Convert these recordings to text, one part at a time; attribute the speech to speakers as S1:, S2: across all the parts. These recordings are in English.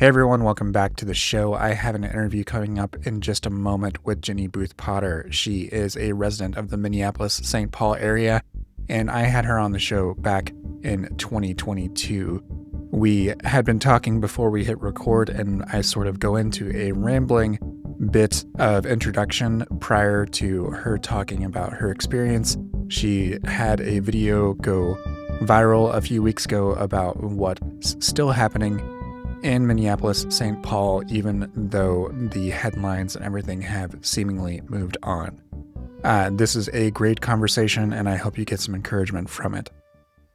S1: Hey everyone, welcome back to the show. I have an interview coming up in just a moment with Jenny Booth Potter. She is a resident of the Minneapolis-St. Paul area, and I had her on the show back in 2022. We had been talking before we hit record, and I sort of go into a rambling bit of introduction prior to her talking about her experience. She had a video go viral a few weeks ago about what's still happening in Minneapolis-St. Paul, even though the headlines and everything have seemingly moved on. This is a great conversation, and I hope you get some encouragement from it.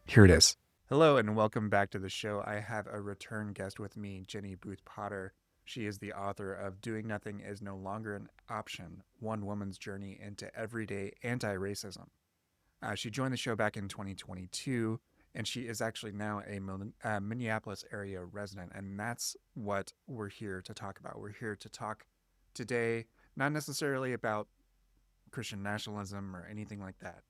S1: Here it is. Hello, and welcome back to the show. I have a return guest with me, Jenny Booth Potter. She is the author of Doing Nothing is No Longer an Option, One Woman's Journey into Everyday Anti-Racism. She joined the show back in 2022, and she is actually now a Minneapolis area resident, and that's what we're here to talk about. We're here to talk today, not necessarily about Christian nationalism or anything like that,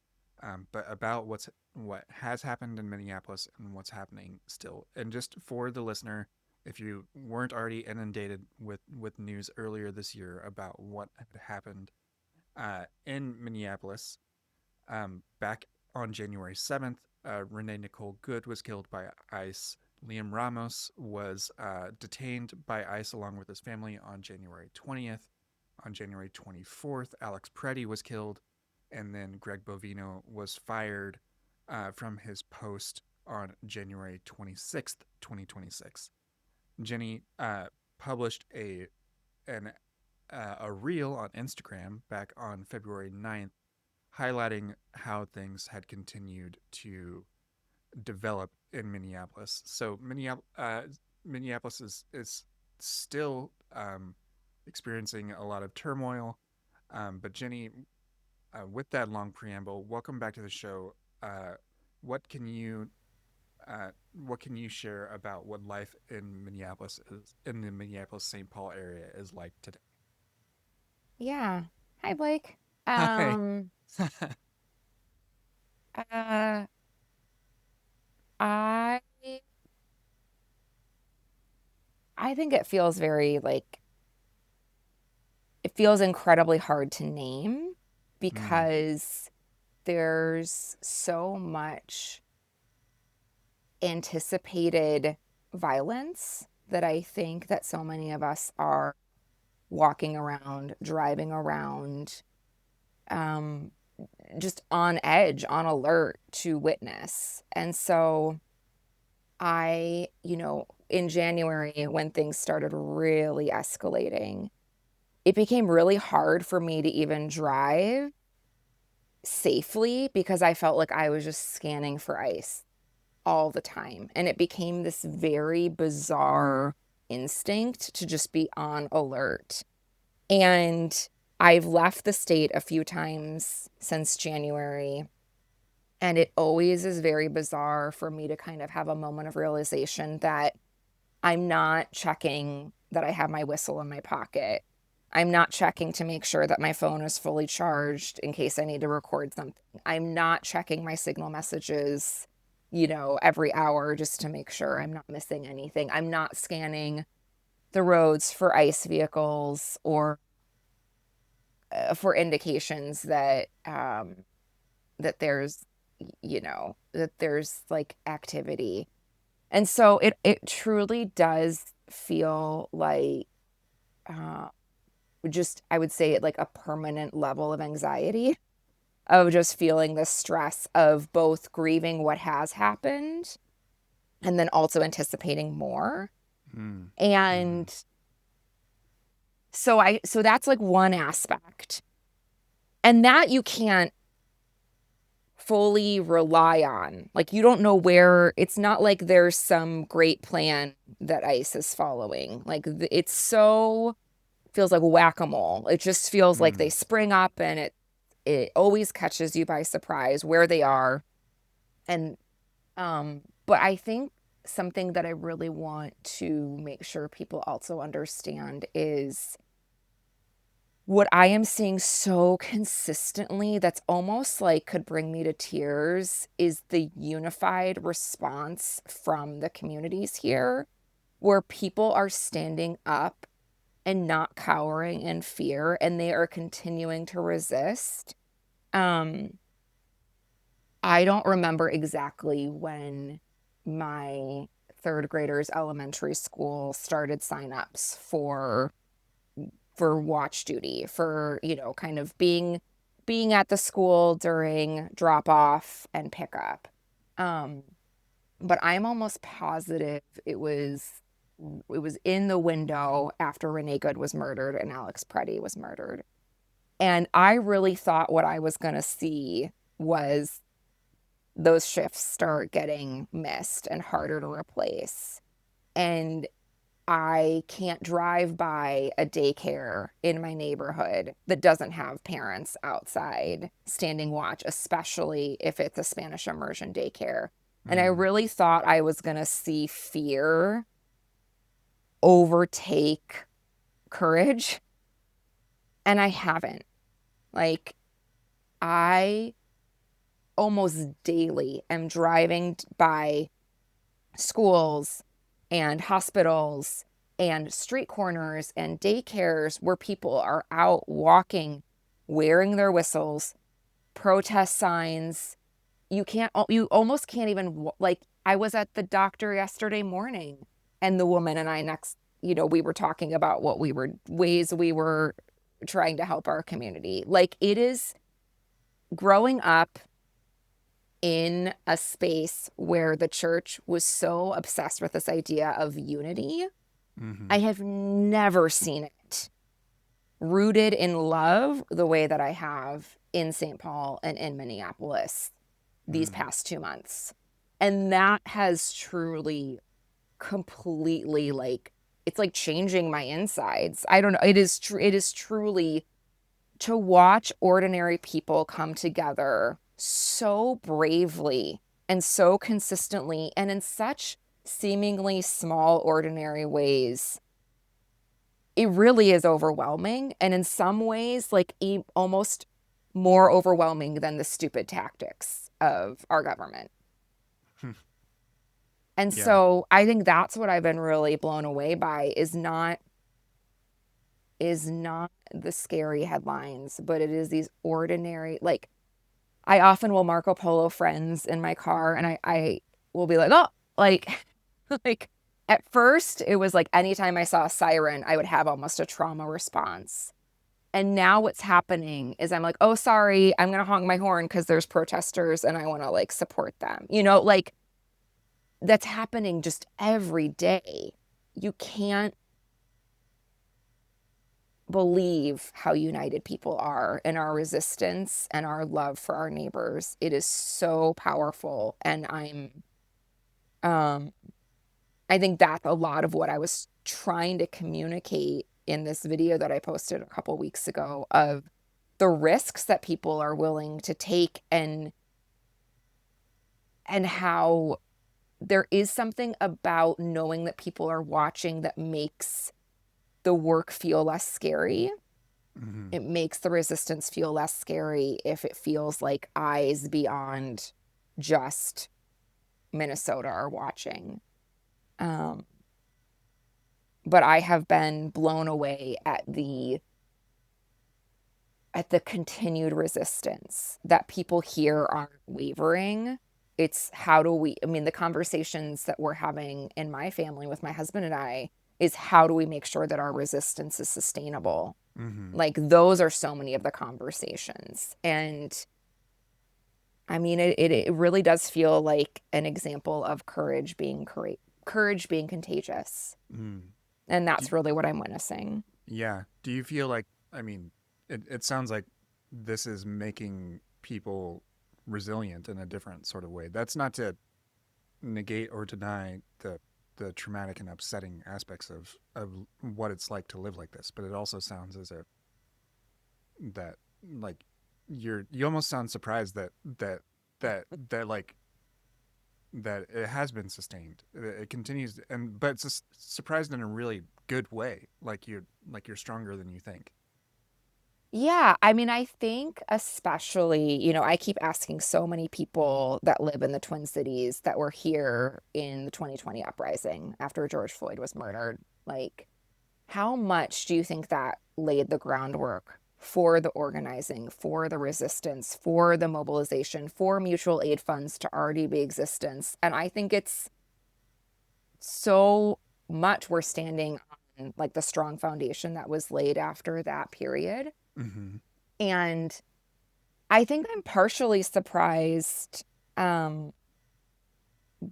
S1: but about what has happened in Minneapolis and what's happening still. And just for the listener, if you weren't already inundated with news earlier this year about what had happened in Minneapolis, back on January 7th, Renee Nicole Good was killed by ICE. Liam Ramos was detained by ICE along with his family on January 20th. On January 24th, Alex Preddy was killed, and then Greg Bovino was fired from his post on January 26th, 2026. Jenny published a reel on Instagram back on February 9th highlighting how things had continued to develop in Minneapolis. So Minneapolis is still experiencing a lot of turmoil. But Jenny, with that long preamble, welcome back to the show. What can you share about what life in Minneapolis is in the Minneapolis-St. Paul area is like today?
S2: Yeah. Hi, Blake.
S1: Hi.
S2: Um, uh, I I think it feels very it feels incredibly hard to name
S1: Mm,
S2: because there's so much anticipated violence that I think that so many of us are walking around, driving around, um, just on edge, on alert to witness. And so in January, when things started really escalating, it became really hard for me to even drive safely because I felt like I was just scanning for ice all the time. And it became this very bizarre instinct to just be on alert. And I've left the state a few times since January. And it always is very bizarre for me to kind of have a moment of realization that I'm not checking that I have my whistle in my pocket. I'm not checking to make sure that my phone is fully charged in case I need to record something. I'm not checking my signal messages, every hour just to make sure I'm not missing anything. I'm not scanning the roads for ICE vehicles or for indications that there's like activity. And so it truly does feel like uh, just I would say it like a permanent level of anxiety of just feeling the stress of both grieving what has happened and then also anticipating more.
S1: mm, mm,
S2: And so that's like one aspect. And that you can't fully rely on. Like you don't know where it's not like there's some great plan that ICE is following. Like it's so feels like whack-a-mole. It just feels like they
S1: mm,
S2: spring up and it always catches you by surprise where they are. And but I think something that I really want to make sure people also understand is what I am seeing so consistently that's almost like could bring me to tears is the unified response from the communities here. where people are standing up and not cowering in fear, and they are continuing to resist. Um, I don't remember exactly when my third graders elementary school started signups for watch duty, for, kind of being at the school during drop off and pickup. Um, but I'm almost positive it was in the window after Renee Good was murdered and Alex Preddy was murdered. And I really thought what I was going to see was those shifts start getting missed and harder to replace. And I can't drive by a daycare in my neighborhood that doesn't have parents outside standing watch, especially if it's a Spanish immersion daycare. And I
S1: Mm.
S2: really thought I was going to see fear overtake courage, and I haven't. Like, I almost daily am driving by schools and hospitals and street corners and daycares where people are out walking, wearing their whistles, protest signs. You almost can't even, like, I was at the doctor yesterday morning, and the woman and I we were talking about ways we were trying to help our community. Like, it is growing up in a space where the church was so obsessed with this idea of unity.
S1: Mm-hmm.
S2: I have never seen it rooted in love the way that I have in St. Paul and in Minneapolis these
S1: Mm.
S2: past 2 months. And that has truly, completely, like, it's like changing my insides. I don't know. It is truly to watch ordinary people come together so bravely and so consistently and in such seemingly small, ordinary ways. It really is overwhelming. And in some ways, like, almost more overwhelming than the stupid tactics of our government. And
S1: Yeah.
S2: so I think that's what I've been really blown away by is not the scary headlines, but it is these ordinary, like, I often will Marco Polo friends in my car, and I will be like, oh, like, like, at first it was like anytime I saw a siren, I would have almost a trauma response. And now what's happening is I'm like, oh, sorry, I'm going to honk my horn because there's protesters and I want to, like, support them. Like, that's happening just every day. You can't believe how united people are in our resistance and our love for our neighbors. It is so powerful. And um, I think that's a lot of what I was trying to communicate in this video that I posted a couple weeks ago, of the risks that people are willing to take, and how there is something about knowing that people are watching that makes the work feel less scary.
S1: Mm-hmm.
S2: It makes the resistance feel less scary if it feels like eyes beyond just Minnesota are watching. Um, but I have been blown away at the continued resistance that people here aren't wavering. It's I mean, the conversations that we're having in my family with my husband and I is, how do we make sure that our resistance is sustainable?
S1: Mm-hmm.
S2: Like, those are so many of the conversations. And I mean, it really does feel like an example of courage being contagious.
S1: Mm.
S2: And
S1: Do,
S2: that's really what I'm witnessing.
S1: yeah. Do you feel like, I mean, it sounds like this is making people resilient in a different sort of way. That's not to negate or deny the traumatic and upsetting aspects of what it's like to live like this, but it also sounds as if that, like, you almost sound surprised that like that it has been sustained. It continues, and but it's surprised in a really good way. Like you're stronger than you think.
S2: Yeah, I mean, I think especially, I keep asking so many people that live in the Twin Cities that were here in the 2020 uprising after George Floyd was murdered. Like, how much do you think that laid the groundwork for the organizing, for the resistance, for the mobilization, for mutual aid funds to already be existence? And I think it's so much we're standing on like the strong foundation that was laid after that period.
S1: Hmm.
S2: And I think I'm partially surprised um,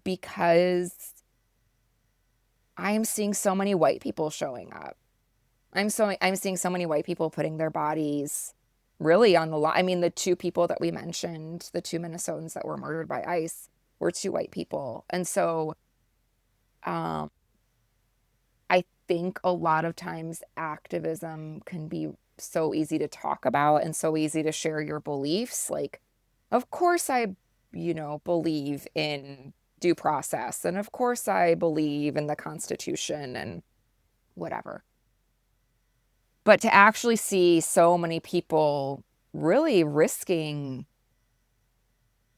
S2: because I'm seeing so many white people showing up. I'm seeing so many white people putting their bodies really on the line. I mean, the two people that we mentioned, the two Minnesotans that were murdered by ICE, were two white people. And so um, I think a lot of times activism can be so easy to talk about and so easy to share your beliefs. Like, of course, believe in due process. And of course, I believe in the Constitution and whatever. But to actually see so many people really risking,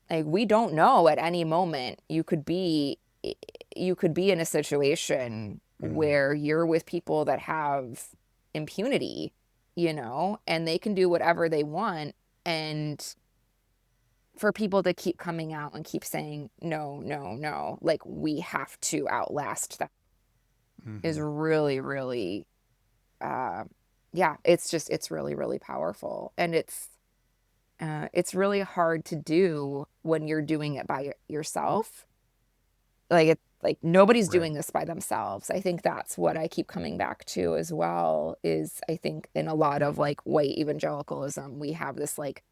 S2: like, we don't know at any moment you could be in a situation
S1: Hmm.
S2: where you're with people that have impunity, and they can do whatever they want. And for people to keep coming out and keep saying, no, no, no, like we have to outlast that is
S1: Hmm.
S2: really, really, uh, yeah, it's really, really powerful. And it's really hard to do when you're doing it by yourself. Like nobody's
S1: Right.
S2: doing this by themselves. I think that's what I keep coming back to as well, is I think in a lot of like white evangelicalism, we have this like,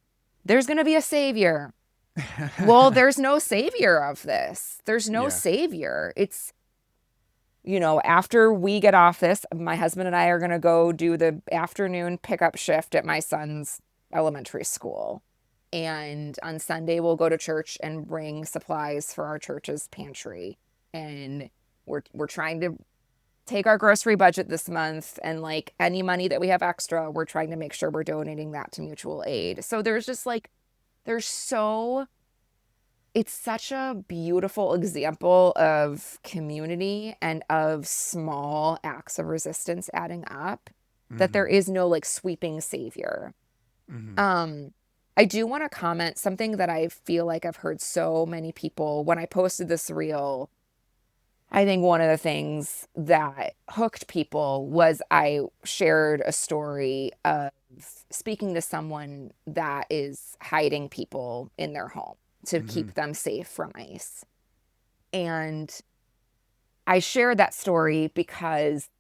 S2: there's going to be a savior. Well, there's no savior of this. There's no
S1: Yeah.
S2: savior. It's, after we get off this, my husband and I are going to go do the afternoon pickup shift at my son's elementary school. And on Sunday, we'll go to church and bring supplies for our church's pantry. And we're trying to take our grocery budget this month, and like any money that we have extra, we're trying to make sure we're donating that to mutual aid. So there's just like there's so it's such a beautiful example of community and of small acts of resistance adding up, that there
S1: Hmm.
S2: is no like sweeping savior.
S1: Hmm.
S2: Um, I do want to comment something that I feel like I've heard so many people when I posted this reel. I think one of the things that hooked people was I shared a story of speaking to someone that is hiding people in their home to
S1: Hmm.
S2: keep them safe from ICE. And I shared that story because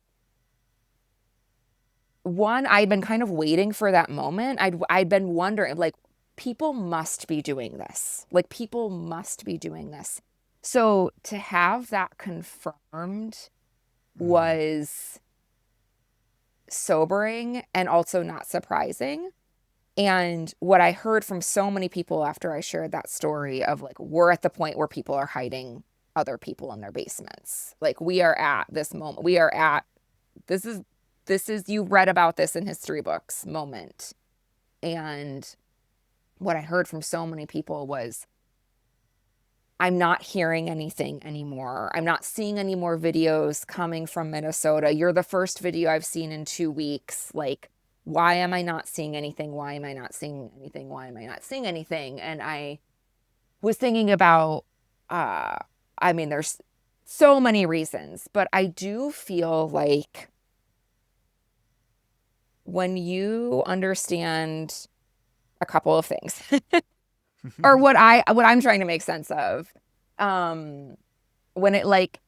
S2: one, I'd been kind of waiting for that moment. I'd been wondering, like, people must be doing this. Like, people must be doing this. So to have that confirmed
S1: Hmm.
S2: was sobering and also not surprising. And what I heard from so many people after I shared that story of like, we're at the point where people are hiding other people in their basements. Like we are at this moment. We are at this is you read about this in history books moment. And what I heard from so many people was, I'm not hearing anything anymore. I'm not seeing any more videos coming from Minnesota. You're the first video I've seen in 2 weeks. Like, why am I not seeing anything? Why am I not seeing anything? Why am I not seeing anything? And I was thinking about, uh, I mean, there's so many reasons, but I do feel like when you understand a couple of things, or what I'm trying to make sense of, um, when it like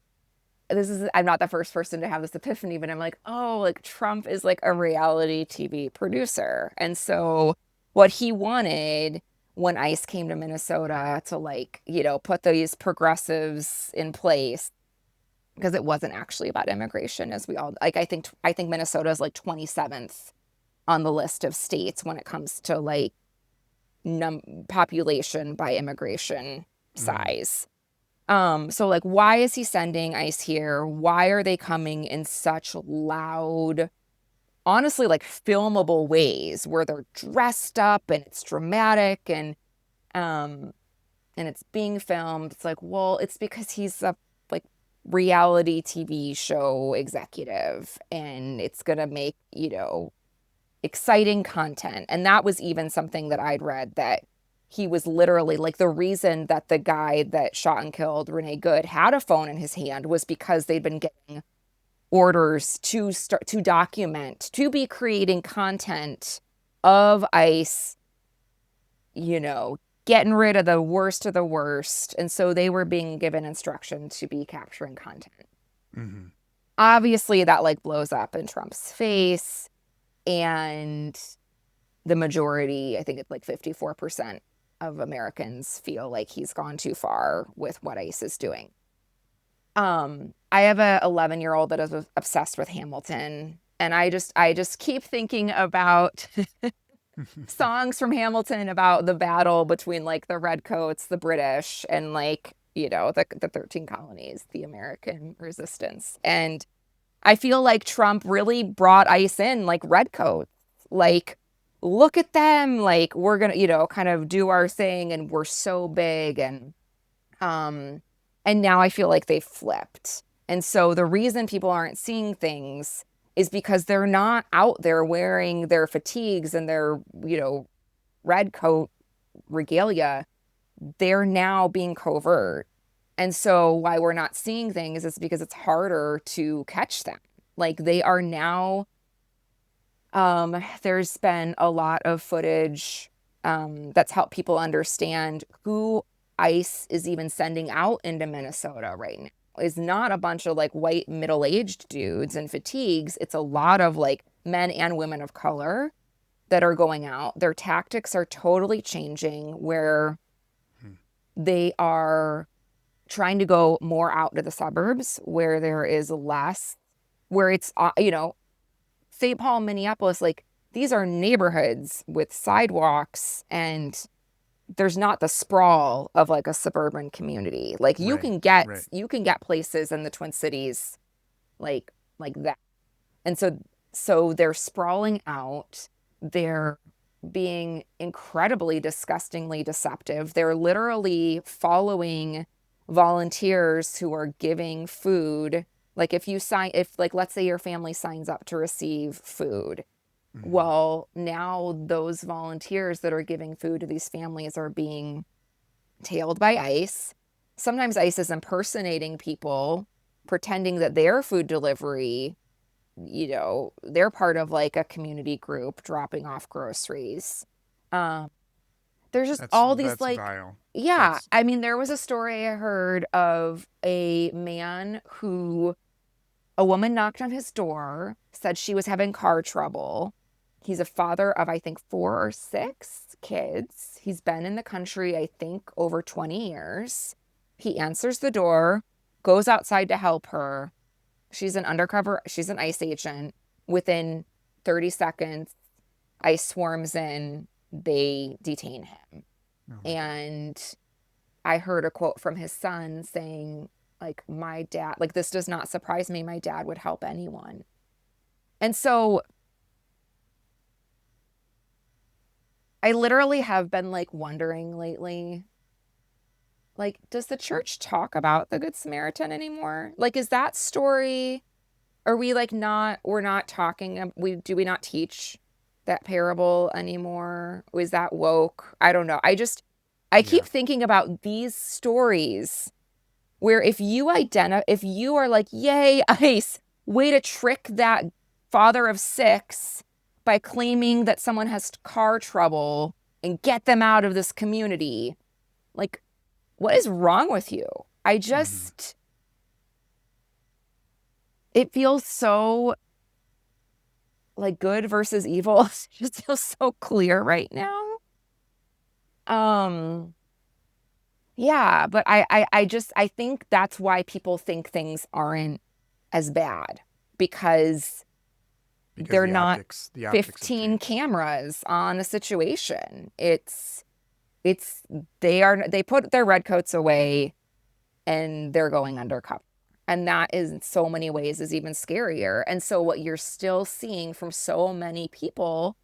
S2: I'm not the first person to have this epiphany, but I'm like, oh, like Trump is like a reality TV producer. And so what he wanted when ICE came to Minnesota to like, put these progressives in place, because it wasn't actually about immigration, as we all like, I think Minnesota is like 27th on the list of states when it comes to like population by immigration
S1: Hmm.
S2: size. So like, why is he sending ICE here? Why are they coming in such loud, honestly like filmable ways where they're dressed up and it's dramatic um and it's being filmed. It's like, well, it's because he's a like reality TV show executive and it's gonna make, exciting content. And that was even something that I'd read, that he was literally like, the reason that the guy that shot and killed Renee Good had a phone in his hand was because they'd been getting orders to start to document, to be creating content of ICE, getting rid of the worst of the worst. And so they were being given instruction to be capturing content.
S1: Mm-hmm.
S2: Obviously, that like blows up in Trump's face. And the majority, I think it's like 54% of Americans feel like he's gone too far with what ICE is doing. I have a 11-year-old that is obsessed with Hamilton, and I just keep thinking about songs from Hamilton about the battle between like the Redcoats, the British, and like, the 13 colonies, the American resistance. And I feel like Trump really brought ICE in like Redcoats. Like, look at them, like we're gonna, kind of do our thing, and we're so big. And now I feel like they've flipped. And so the reason people aren't seeing things is because they're not out there wearing their fatigues and their, red coat regalia. They're now being covert. And so why we're not seeing things is because it's harder to catch them. Like, they are now, there's been a lot of footage that's helped people understand who ICE is even sending out into Minnesota right now. Is not a bunch of like white middle-aged dudes in fatigues. It's a lot of like men and women of color that are going out. Their tactics are totally changing, where they are trying to go more out to the suburbs where there is less, where it's, St. Paul, Minneapolis, like these are neighborhoods with sidewalks, and there's not the sprawl of like a suburban community. Like you can get places in the Twin Cities like that. And so they're sprawling out. They're being incredibly disgustingly deceptive. They're literally following volunteers who are giving food. Like if let's say your family signs up to receive food. Mm-hmm. Well, now those volunteers that are giving food to these families are being tailed by ICE. Sometimes ICE is impersonating people, pretending that they're food delivery. They're part of like a community group dropping off groceries. There's just all these like,
S1: vile.
S2: Yeah. I mean, there was a story I heard of a man who, a woman knocked on his door, said she was having car trouble. He's a father of, I think, 4 or 6 kids. He's been in the country, I think, over 20 years. He answers the door, goes outside to help her. She's an ICE agent. Within 30 seconds, ICE swarms in, they detain him. Oh. And I heard a quote from his son saying, like, my dad, like, this does not surprise me. My dad would help anyone. And so I literally have been like wondering lately, like, does the church talk about the Good Samaritan anymore? Like, is that story, are we like we're not talking, do we not teach that parable anymore? Is that woke? I don't know. I keep thinking about these stories where if you are like, yay, ICE, way to trick that father of 6 by claiming that someone has car trouble and get them out of this community. Like, what is wrong with you? It feels so like good versus evil. It just feels so clear right now. Yeah, but I think that's why people think things aren't as bad, because they're not 15 cameras on a situation. They put their red coats away and they're going undercover. And that is in so many ways is even scarier. And so what you're still seeing from so many people,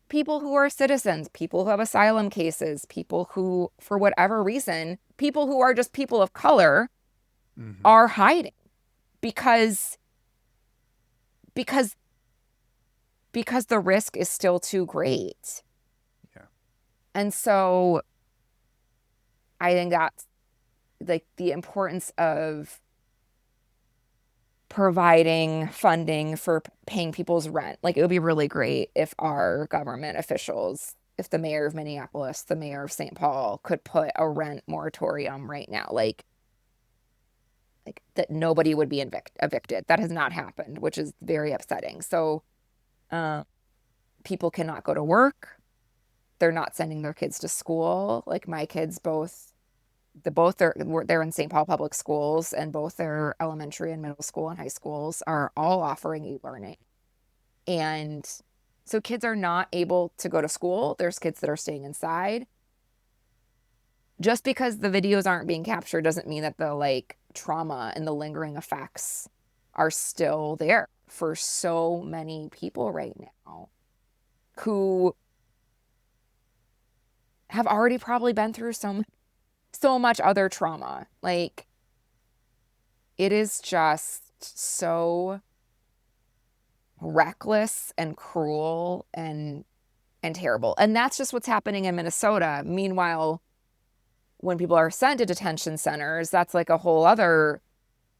S2: people who are citizens, people who have asylum cases, people who, for whatever reason, people who are just people of color
S1: Mm-hmm.
S2: are hiding because because because the risk is still too great.
S1: Yeah.
S2: And so I think that's like the importance of providing funding for paying people's rent. Like it would be really great if our government officials, if the mayor of Minneapolis, the mayor of St. Paul could put a rent moratorium right now, like that nobody would be evicted. That has not happened, which is very upsetting. So uh, people cannot go to work. They're not sending their kids to school. Like my kids they're in St. Paul public schools, and both their elementary and middle school and high schools are all offering e-learning. And so kids are not able to go to school. There's kids that are staying inside. Just because the videos aren't being captured doesn't mean that the like trauma and the lingering effects are still there for so many people right now who have already probably been through so much other trauma. Like it is just so reckless and cruel and terrible. And that's just what's happening in Minnesota. Meanwhile, when people are sent to detention centers, that's like a whole other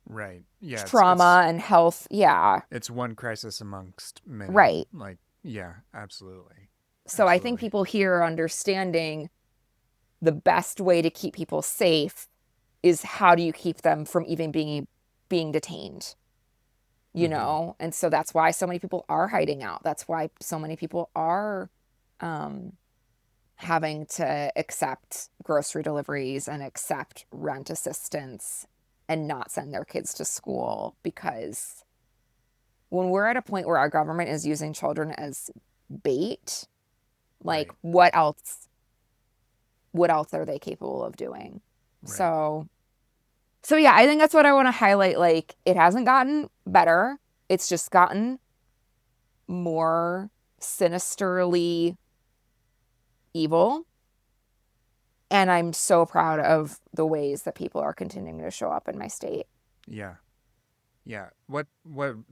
S1: Right. Yeah.
S2: trauma and health. Yeah,
S1: It's one crisis amongst many.
S2: right.
S1: Like, yeah, absolutely.
S2: So I think
S1: Absolutely.
S2: people here are understanding the best way to keep people safe is how do you keep them from even being detained, you
S1: Mm-hmm.
S2: know? And so that's why so many people are hiding out. That's why so many people are um, having to accept grocery deliveries and accept rent assistance and not send their kids to school, because when we're at a point where our government is using children as bait, like
S1: Right.
S2: what else are they capable of doing?
S1: Right.
S2: So yeah, I think that's what I want to highlight. Like it hasn't gotten better. It's just gotten more sinisterly evil. And I'm so proud of the ways that people are continuing to show up in my state.
S1: Yeah. Yeah. What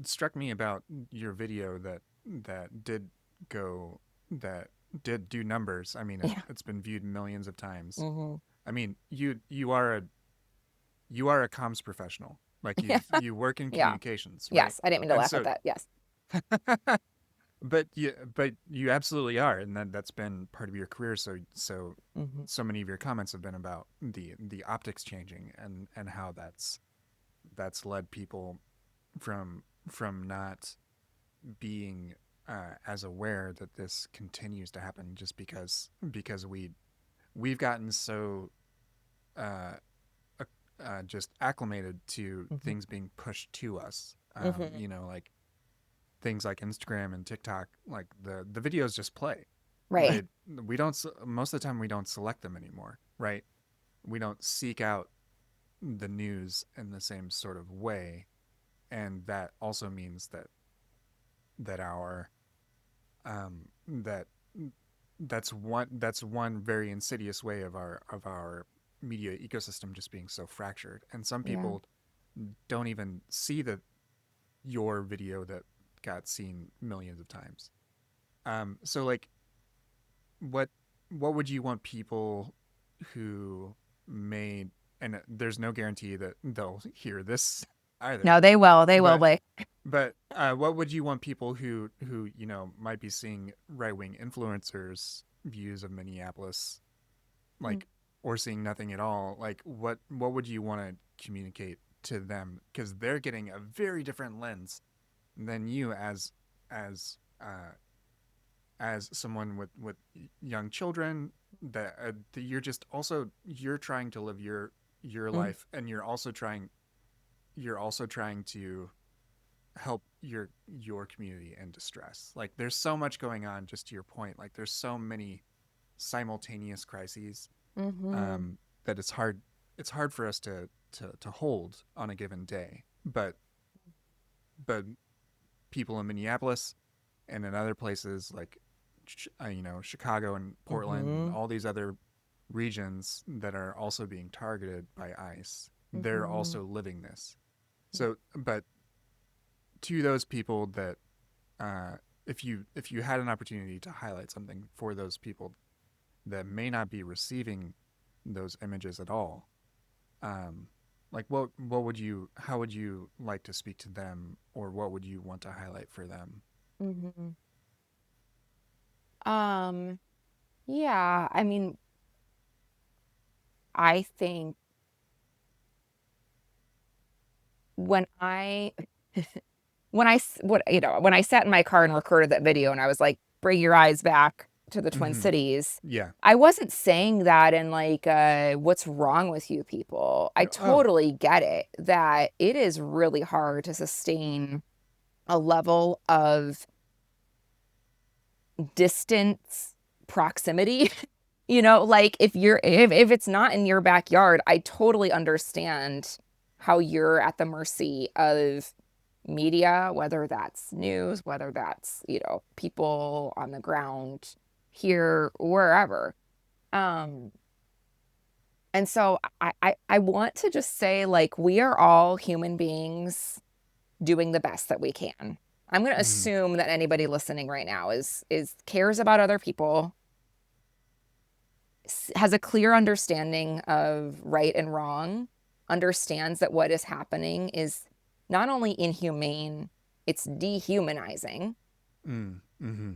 S1: struck me about your video that did go that did do numbers. I mean,
S2: Yeah.
S1: it's been viewed millions of times.
S2: Mm-hmm.
S1: I mean, you are a comms professional. Like
S2: Yeah.
S1: you work in
S2: Yeah.
S1: communications, right?
S2: Yes. I didn't mean to
S1: And
S2: laugh at
S1: so
S2: that. Yes.
S1: but you absolutely are, and that's been part of your career.
S2: Mm-hmm.
S1: So many of your comments have been about the optics changing and how that's led people from not being as aware that this continues to happen just because we've gotten so uh, just acclimated to
S2: Mm-hmm.
S1: things being pushed to us.
S2: Mm-hmm.
S1: Like things like Instagram and TikTok, like the videos just play.
S2: Right.
S1: They we don't most of the time we don't select them anymore, right? We don't seek out the news in the same sort of way, and that also means that our that that's one very insidious way of our media ecosystem just being so fractured. And some
S2: Yeah.
S1: people don't even see that your video that got seen millions of times. So like what what would you want people who made, and there's no guarantee that they'll hear this either,
S2: No, they will. They will,
S1: but
S2: Blake.
S1: what would you want people who might be seeing right wing influencers views of Minneapolis,
S2: Mm.
S1: like, or seeing nothing at all, like what would you want to communicate to them, because they're getting a very different lens than you as as someone with young children, that you're trying to live your
S2: Mm.
S1: life, and you're also trying to help your community in distress. Like there's so much going on, just to your point, like there's so many simultaneous crises,
S2: Mm-hmm.
S1: that it's hard for us to hold on a given day. but but people in Minneapolis and in other places like Chicago and Portland and
S2: Mm-hmm.
S1: all these other regions that are also being targeted by ICE, they're
S2: Mm-hmm.
S1: also living this. So, but to those people that, uh, if you had an opportunity to highlight something for those people that may not be receiving those images at all, um, like what would you how would you like to speak to them, or what would you want to highlight for them?
S2: Mm-hmm. Um, yeah, I mean, I think when I when I sat in my car and recorded that video and I was like, bring your eyes back to the Twin
S1: Mm-hmm.
S2: Cities,
S1: Yeah.
S2: I wasn't saying that in like, what's wrong with you people? I
S1: Oh.
S2: totally get it that it is really hard to sustain a level of distance proximity. Like if it's not in your backyard, I totally understand how you're at the mercy of media, whether that's news, whether that's, people on the ground here, wherever. Um, and so I want to just say, like, we are all human beings doing the best that we can. I'm going to
S1: Mm-hmm.
S2: assume that anybody listening right now is cares about other people, has a clear understanding of right and wrong, understands that what is happening is not only inhumane, it's dehumanizing.
S1: Mm-hmm.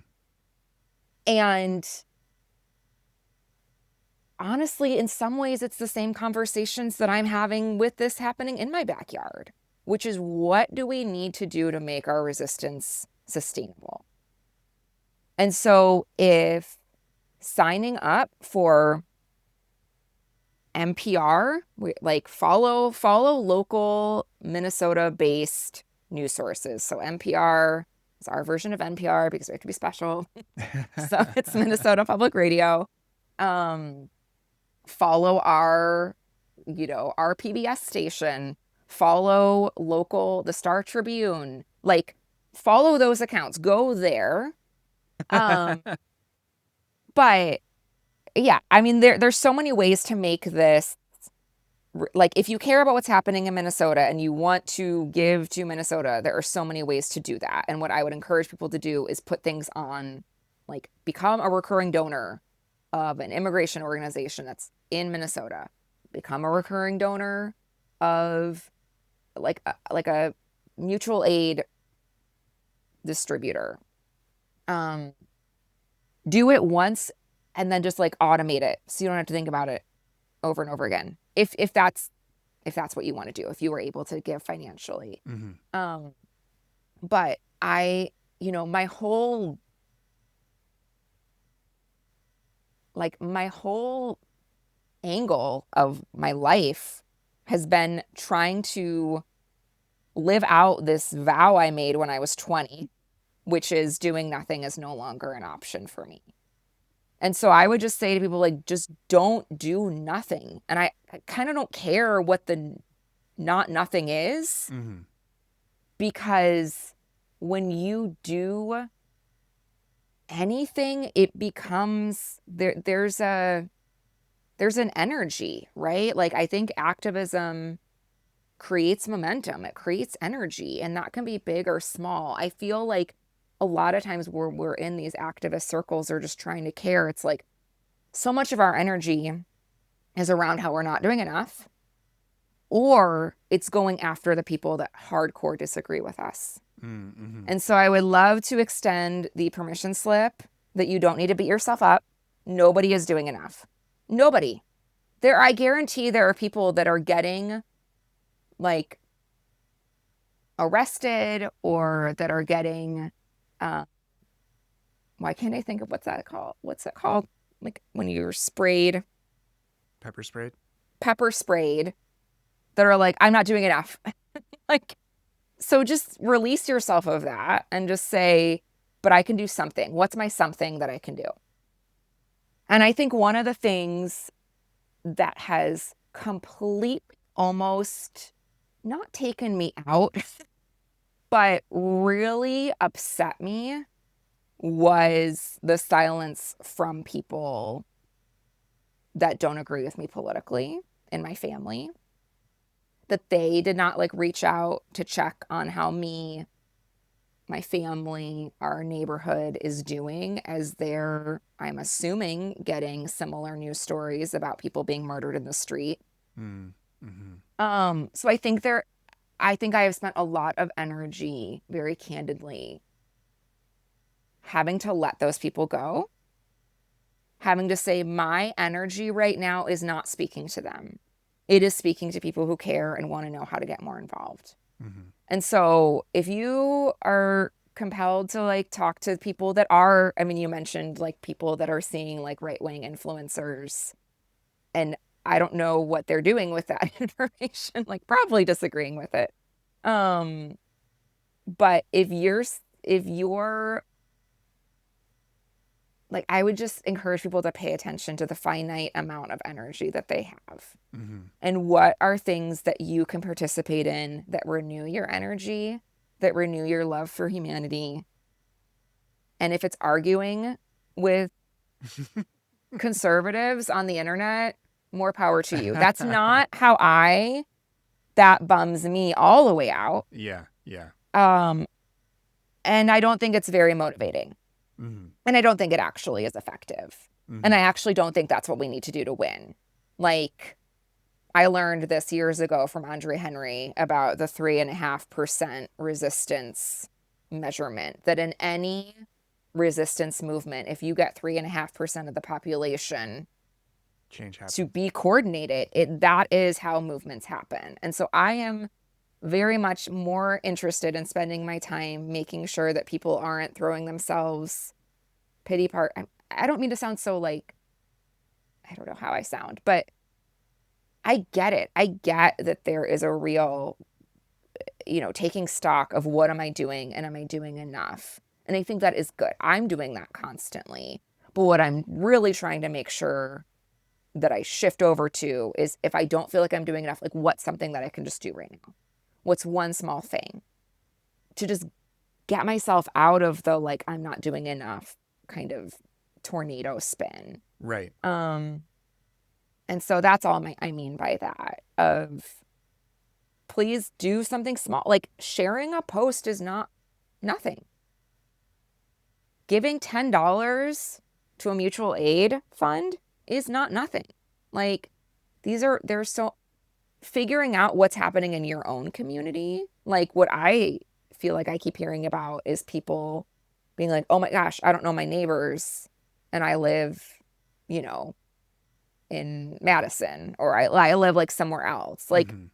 S2: And honestly, in some ways, it's the same conversations that I'm having with this happening in my backyard, which is, what do we need to do to make our resistance sustainable? And so if signing up for NPR, like follow local Minnesota-based news sources. So NPR is our version of NPR because we have to be special. So it's Minnesota Public Radio. Um, Follow our PBS station. Follow the Star Tribune. Like, follow those accounts. Go there. Um, but yeah, I mean, there's so many ways to make this, like, if you care about what's happening in Minnesota and you want to give to Minnesota, there are so many ways to do that. And what I would encourage people to do is put things on, like, become a recurring donor of an immigration organization that's in Minnesota. Become a recurring donor of like a mutual aid distributor. Um, do it once and then just like automate it so you don't have to think about it over and over again. If that's what you want to do, if you were able to give financially.
S1: Mm-hmm.
S2: Um, but my whole angle of my life has been trying to live out this vow I made when I was 20, which is doing nothing is no longer an option for me. And so I would just say to people, like, just don't do nothing. And I kind of don't care what the not nothing is,
S1: Mm-hmm.
S2: because when you do anything, it becomes there's an energy, right? Like, I think activism creates momentum, it creates energy, and that can be big or small. I feel like a lot of times we're in these activist circles or just trying to care, it's like so much of our energy is around how we're not doing enough, or it's going after the people that hardcore disagree with us.
S1: Mm-hmm.
S2: And so I would love to extend the permission slip that you don't need to beat yourself up. Nobody is doing enough. Nobody. I guarantee there are people that are getting, like, arrested, or that are getting, uh, why can't I think of what's that called? What's it called? Like when you're
S1: Pepper sprayed.
S2: pepper sprayed, that are like, I'm not doing enough. Like, so just release yourself of that and just say, but I can do something. What's my something that I can do? And I think one of the things that has completely almost not taken me out, but really upset me was the silence from people that don't agree with me politically in my family, that they did not like reach out to check on how me, my family, our neighborhood is doing, as they're, I'm assuming, getting similar news stories about people being murdered in the street.
S1: Mm-hmm.
S2: So I think I have spent a lot of energy, very candidly, having to let those people go, having to say my energy right now is not speaking to them. It is speaking to people who care and want to know how to get more involved.
S1: Mm-hmm.
S2: And so if you are compelled to like talk to people that are, I mean, you mentioned like people that are seeing like right-wing influencers, and I don't know what they're doing with that information, like probably disagreeing with it. Um, but if you're like, I would just encourage people to pay attention to the finite amount of energy that they have.
S1: Mm-hmm.
S2: And what are things that you can participate in that renew your energy, that renew your love for humanity? And if it's arguing with conservatives on the internet, more power to you. That's not how that bums me all the way out.
S1: Yeah, yeah.
S2: Um, and I don't think it's very motivating.
S1: Mm-hmm.
S2: And I don't think it actually is effective. And
S1: Mm-hmm.
S2: I actually don't think that's what we need to do to win. Like, I learned this years ago from Andre Henry about the 3.5% resistance measurement, that in any resistance movement, if you get 3.5% of the population
S1: Change
S2: to
S1: happens.
S2: be coordinated, that is how movements happen. And so I am very much more interested in spending my time making sure that people aren't throwing themselves pity part. I don't mean to sound so like, I don't know how I sound, but I get it. I get that there is a real, taking stock of what am I doing and am I doing enough? And I think that is good. I'm doing that constantly. But what I'm really trying to make sure that I shift over to is, if I don't feel like I'm doing enough, like, what's something that I can just do right now? What's one small thing to just get myself out of the like, I'm not doing enough kind of tornado spin.
S1: Right.
S2: Um, and so that's all I mean by that, of please do something small. Like, sharing a post is not nothing. Giving $10 to a mutual aid fund is not nothing. Like, there's so, figuring out what's happening in your own community. Like, what I feel like I keep hearing about is people being like, oh my gosh, I don't know my neighbors, and I live, you know, in Madison, or I live like somewhere else. Like,
S1: Mm-hmm.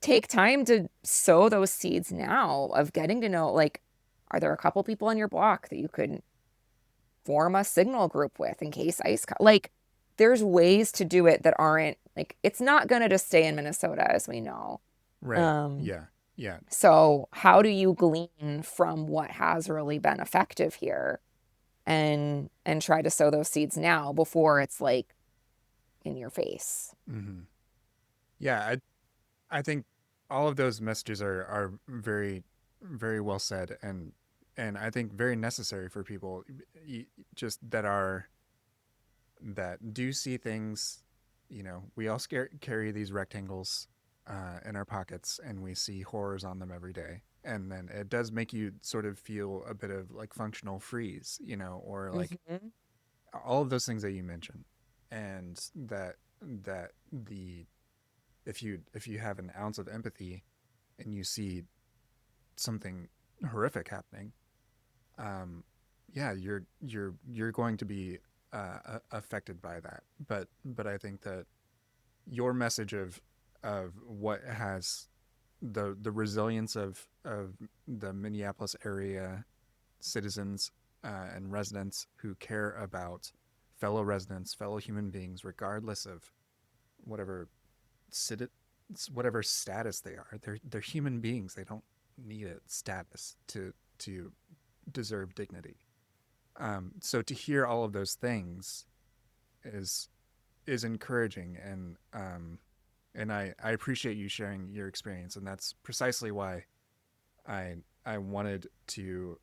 S2: take time to sow those seeds now of getting to know, like, are there a couple people on your block that you could form a signal group with in case like, there's ways to do it that aren't like, it's not going to just stay in Minnesota, as we know.
S1: Right.
S2: um
S1: Yeah. Yeah.
S2: so how do you glean from what has really been effective here, and try to sow those seeds now before it's like in your face?
S1: Mm-hmm. Yeah. I think all of those messages are very, very well said, and I think very necessary for people, just that do see things. We all carry these rectangles in our pockets, and we see horrors on them every day. And then it does make you sort of feel a bit of like functional freeze, or like
S2: Hmm.
S1: all of those things that you mentioned, and that the if you have an ounce of empathy and you see something horrific happening, yeah, you're going to be affected by that. But I think that your message of what has the resilience of the Minneapolis area citizens and residents who care about fellow residents, fellow human beings, regardless of whatever citi- whatever status they are. They're human beings. They don't need a status to deserve dignity. So to hear all of those things is is encouraging, and And I appreciate you sharing your experience, and that's precisely why I wanted to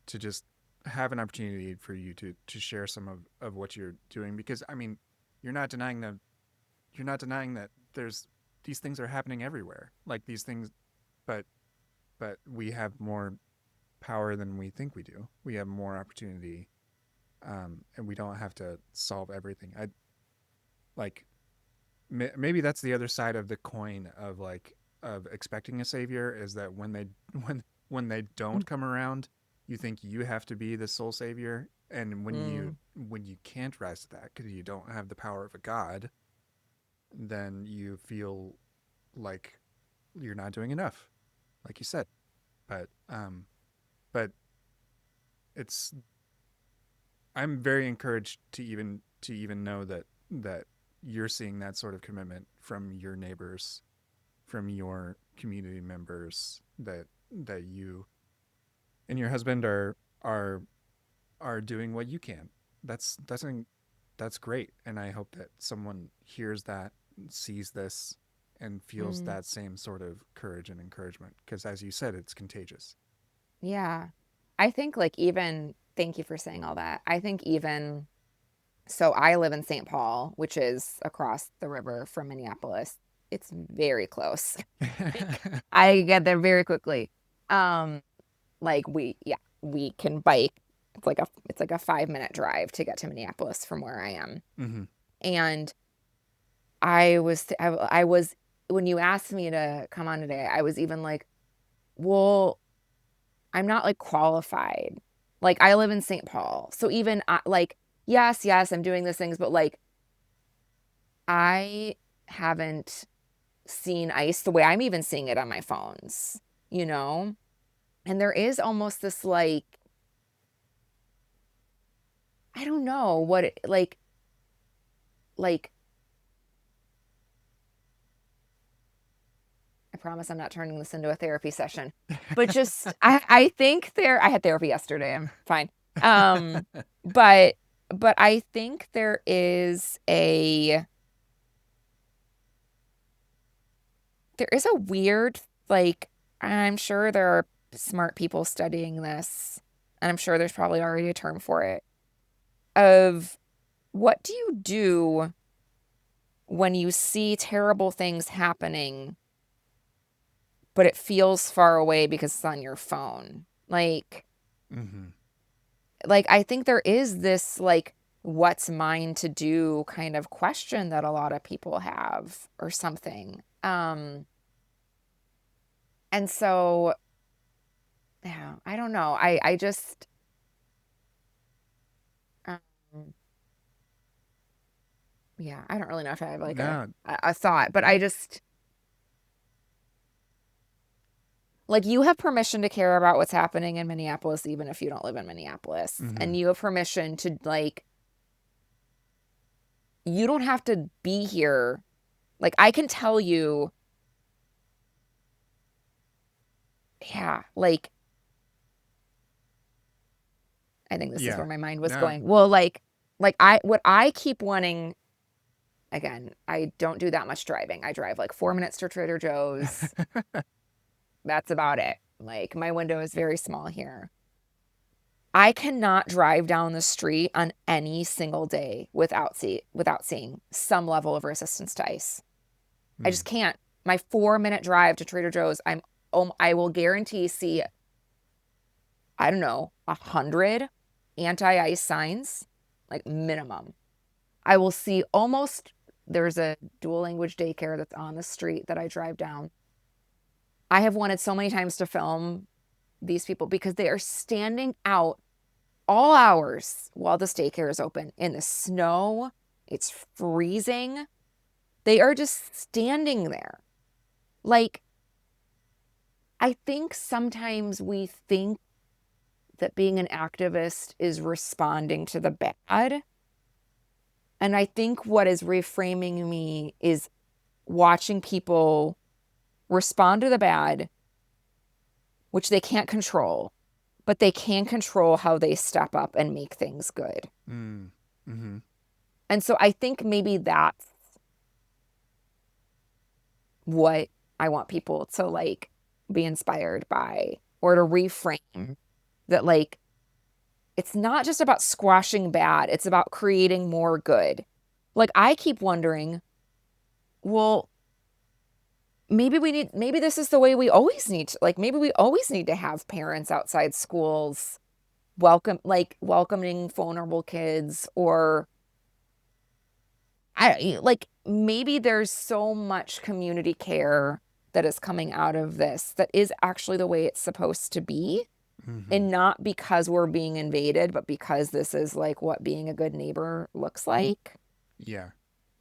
S1: just have an opportunity for you to share some of what you're doing, because I mean, you're not denying that there's these things are happening everywhere, like these things, but we have more power than we think we do. We have more opportunity, and we don't have to solve everything. I like maybe that's the other side of the coin of like of expecting a savior, is that when they when they don't come around, you think you have to be the sole savior, and
S2: Mm,
S1: when you can't rise to that because you don't have the power of a god, then you feel like you're not doing enough, like you said. But but it's I'm very encouraged to even know that you're seeing that sort of commitment from your neighbors, from your community members, that you and your husband are are doing what you can. That's that's great, and I hope that someone hears that, sees this, and feels
S2: mm,
S1: that same sort of courage and encouragement, because as you said, it's contagious.
S2: yeah. I think like even thank you for saying all that. I think even so I live in St. Paul, which is across the river from Minneapolis. It's very close. Like I get there very quickly. Um like we can bike. It's like a 5-minute drive to get to Minneapolis from where I am.
S1: Mm-hmm.
S2: And I was when you asked me to come on today, I was even like, well, I'm not like qualified. Like I live in St. Paul. So even like yes, I'm doing these things, but like I haven't seen ice the way I'm even seeing it on my phones, you know? And there is almost this like I don't know what it like I promise I'm not turning this into a therapy session. But just I think I had therapy yesterday. I'm fine. Um but I think there is a weird like I'm sure there are smart people studying this, and I'm sure there's probably already a term for it, of what do you do when you see terrible things happening but it feels far away because it's on your phone.
S1: Mm-hmm.
S2: Like I think there is this like what's mine to do kind of question that a lot of people have or something. And so yeah, I don't know. I just um yeah, I don't really know if I have like
S1: No.
S2: a thought, but I just like you have permission to care about what's happening in Minneapolis even if you don't live in Minneapolis.
S1: Mm-hmm.
S2: And you have permission to like you don't have to be here. Like I can tell you, yeah, like I think this is
S1: Yeah.
S2: where my mind was
S1: No.
S2: going. Well, like what I keep wanting again, I don't do that much driving. I drive like 4 minutes to Trader Joe's. That's about it. Like my window is very small here. I cannot drive down the street on any single day without seeing some level of resistance to ice. I
S1: Mm.
S2: just can't. My 4-minute drive to Trader Joe's, I will guarantee see I don't know 100 anti-ice signs, like minimum. I will see almost there's a dual language daycare that's on the street that I drive down. I have wanted so many times to film these people because they are standing out all hours while this daycare is open in the snow. It's freezing. They are just standing there. Like, I think sometimes we think that being an activist is responding to the bad. And I think what is reframing me is watching people respond to the bad, which they can't control, but they can control how they step up and make things good.
S1: Mm. Mm-hmm.
S2: And so I think maybe that's what I want people to like be inspired by, or to reframe that like it's not just about squashing bad, it's about creating more good. Like I keep wondering, well, maybe this is the way we always need to, like maybe we always need to have parents outside schools welcoming vulnerable kids, or I like maybe there's so much community care that is coming out of this that is actually the way it's supposed to be.
S1: Mm-hmm.
S2: And not because we're being invaded, but because this is like what being a good neighbor looks like.
S1: Yeah.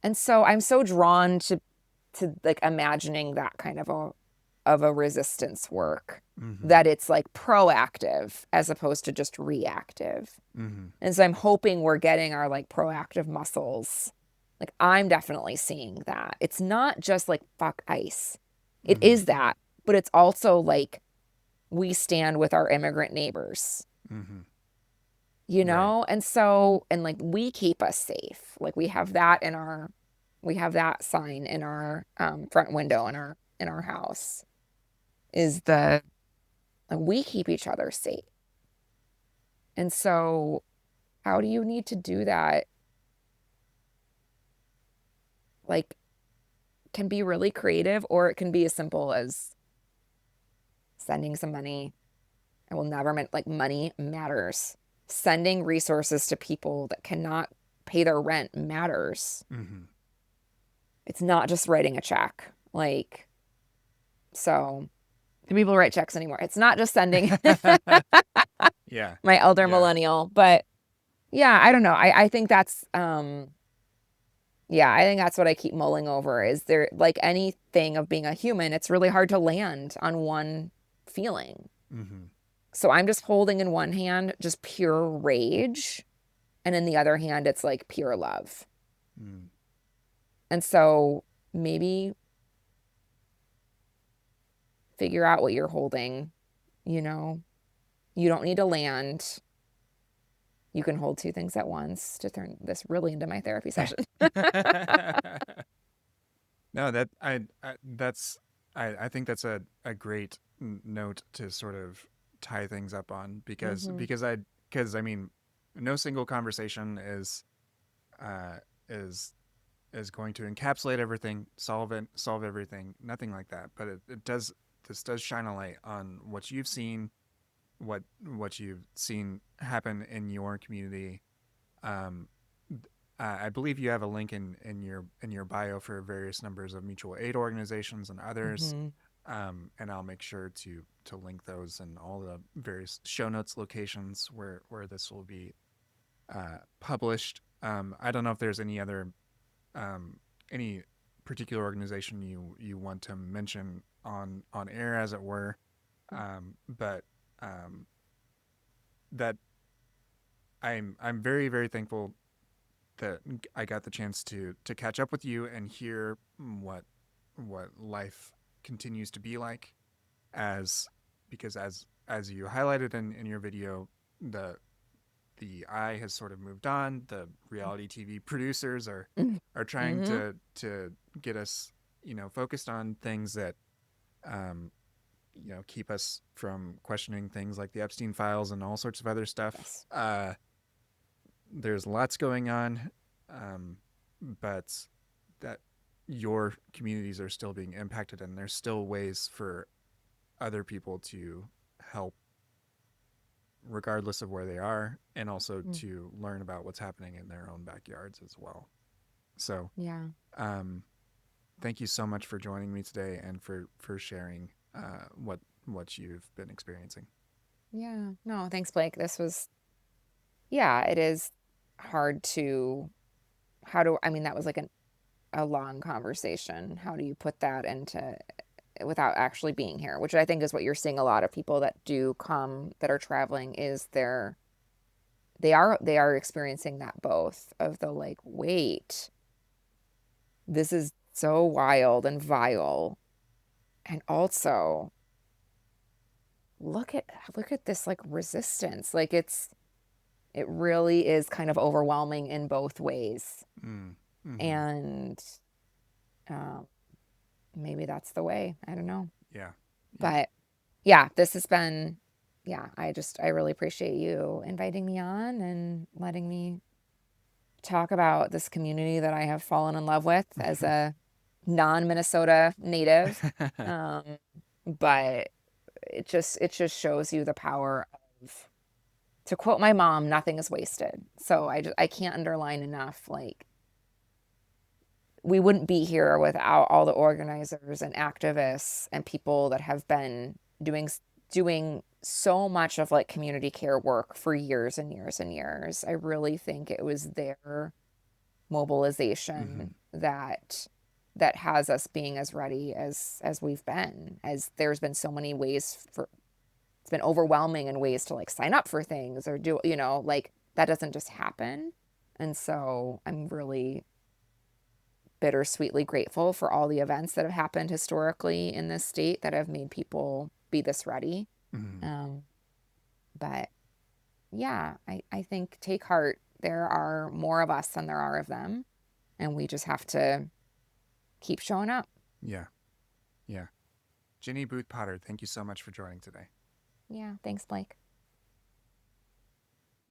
S2: And so I'm so drawn to like imagining that kind of a resistance work,
S1: Mm-hmm.
S2: that it's like proactive as opposed to just reactive.
S1: Mm-hmm.
S2: And so I'm hoping we're getting our like proactive muscles. Like I'm definitely seeing that. It's not just like fuck ICE. It
S1: Mm-hmm.
S2: is that, but it's also like we stand with our immigrant neighbors,
S1: Mm-hmm.
S2: you
S1: Right.
S2: know? And so, and like we keep us safe. Like we have that sign in our front window in our house, is the like we keep each other safe. And so how do you need to do that? Like can be really creative, or it can be as simple as sending some money. I will never like money matters. Sending resources to people that cannot pay their rent matters.
S1: Mm-hmm.
S2: It's not just writing a check. Like, so do people write checks anymore? It's not just sending
S1: Yeah.
S2: my elder
S1: Yeah.
S2: millennial, but yeah, I don't know. I think that's yeah, I think that's what I keep mulling over. Is there like anything of being a human, it's really hard to land on one feeling.
S1: Mm-hmm.
S2: So I'm just holding in one hand just pure rage, and in the other hand it's like pure love.
S1: Mm.
S2: And so maybe figure out what you're holding, you know. You don't need to land. You can hold two things at once, to turn this really into my therapy session.
S1: No, that's I think that's a great note to sort of tie things up on,
S2: Mm-hmm.
S1: because I mean, no single conversation uh is is going to encapsulate everything, solve everything, nothing like that. But it does, this does shine a light on what you've seen, what you've seen happen in your community. Um, I believe you have a link in your bio for various numbers of mutual aid organizations and others,
S2: Mm-hmm.
S1: and I'll make sure to link those in all the various show notes locations where this will be published. I don't know if there's um, any particular organization you want to mention on air, as it were, but um, that I'm very very thankful that I got the chance to catch up with you and hear what life continues to be like, as because as you highlighted in your video, the the eye has sort of moved on. The reality TV producers are trying
S2: Mm-hmm.
S1: to get us, focused on things that um, keep us from questioning things like the Epstein files and all sorts of other stuff.
S2: Yes.
S1: There's lots going on, um, but that your communities are still being impacted, and there's still ways for other people to help regardless of where they are, and also
S2: Mm.
S1: to learn about what's happening in their own backyards as well. So,
S2: Yeah.
S1: um, thank you so much for joining me today and for sharing what you've been experiencing.
S2: Yeah. No, thanks, Blake. This was, yeah, it is hard to, I mean, that was like a long conversation. How do you put that into, without actually being here, which I think is what you're seeing a lot of people that do come, that are traveling, is they are experiencing that both of the like, wait, this is so wild and vile. And also look at this like resistance. Like it really is kind of overwhelming in both ways.
S1: Mm, mm-hmm.
S2: And um maybe that's the way. I don't know.
S1: Yeah. Yeah.
S2: But yeah, this has been, yeah, I really appreciate you inviting me on and letting me talk about this community that I have fallen in love with as a non-Minnesota native. Um, but it just shows you the power of, to quote my mom, nothing is wasted. So I can't underline enough, like, we wouldn't be here without all the organizers and activists and people that have been doing so much of like community care work for years and years and years. I really think it was their
S1: Hmm.
S2: mobilization that has us being as ready as we've been. As there's been so many ways for, it's been overwhelming in ways to like sign up for things or do, like that doesn't just happen. And so I'm really bittersweetly grateful for all the events that have happened historically in this state that have made people be this ready.
S1: Hmm.
S2: Um, but yeah, I think take heart. There are more of us than there are of them. And we just have to keep showing up.
S1: Yeah. Yeah. Ginny Booth Potter, thank you so much for joining today.
S2: Yeah. Thanks, Blake.